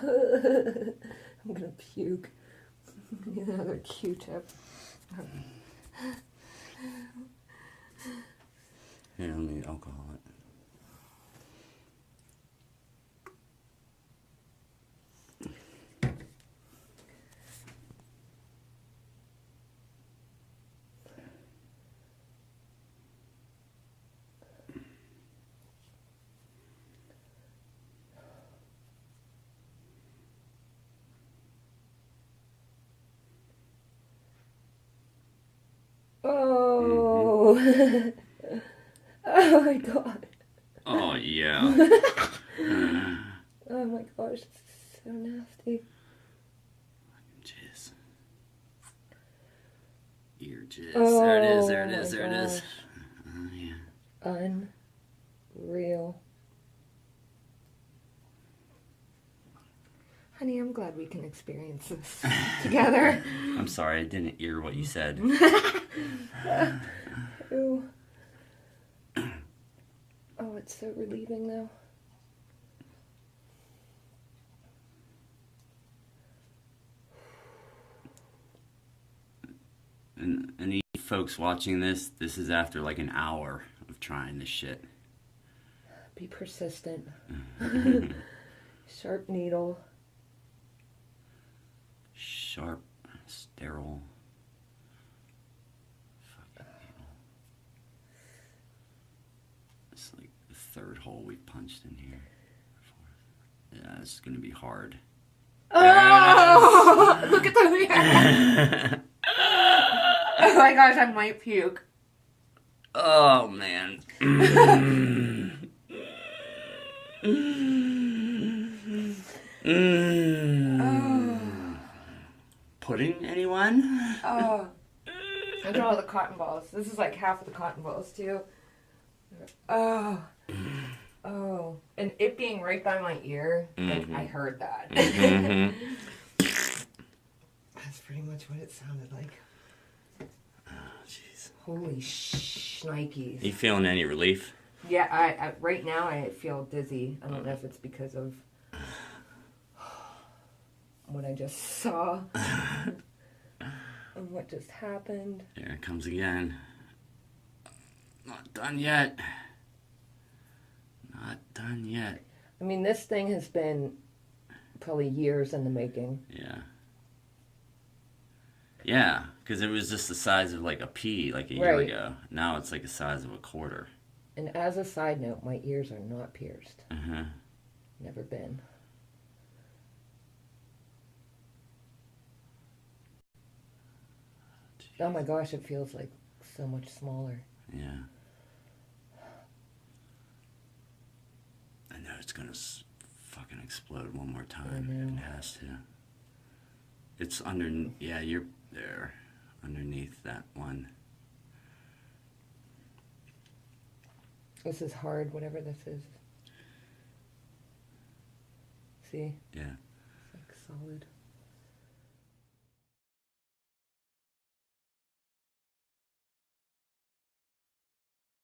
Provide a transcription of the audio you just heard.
I'm gonna puke. Need another Q-tip. Here, let me alcohol it. Oh. Oh my god. Oh, yeah. Oh my gosh, it's so nasty. Jizz. Ear jizz. Oh, there it is, there it is, my there it is. gosh. Yeah. Unreal. Honey, I'm glad we can experience this together. I'm sorry, I didn't hear what you said. Ew. Oh, it's so relieving though. And any folks watching this is after like an hour of trying this shit. Be persistent. Sharp needle. Sharp, sterile. Fucking needle. It's like the third hole we punched in here. Fourth. Yeah, this is gonna be hard. Oh! Look at the hair! Oh my gosh, I might puke. Oh man. Pudding, anyone? Oh. Look at all the cotton balls. This is like half of the cotton balls too. Oh. Oh. And it being right by my ear, like I heard that. That's pretty much what it sounded like. Oh, jeez. Holy shnikes. You feeling any relief? Yeah, I right now I feel dizzy. I don't know if it's because of what I just saw and what just happened. There it comes again. Not done yet. Not done yet. I mean, this thing has been probably years in the making. Yeah. Yeah, because it was just the size of like a pea like a year ago. Now it's like the size of a quarter. And as a side note, my ears are not pierced. Uh-huh. Never been. Oh my gosh, it feels like so much smaller. Yeah. I know it's gonna fucking explode one more time. It has to. It's under. Yeah, you're there, underneath that one. This is hard, whatever this is. See? Yeah. It's like solid.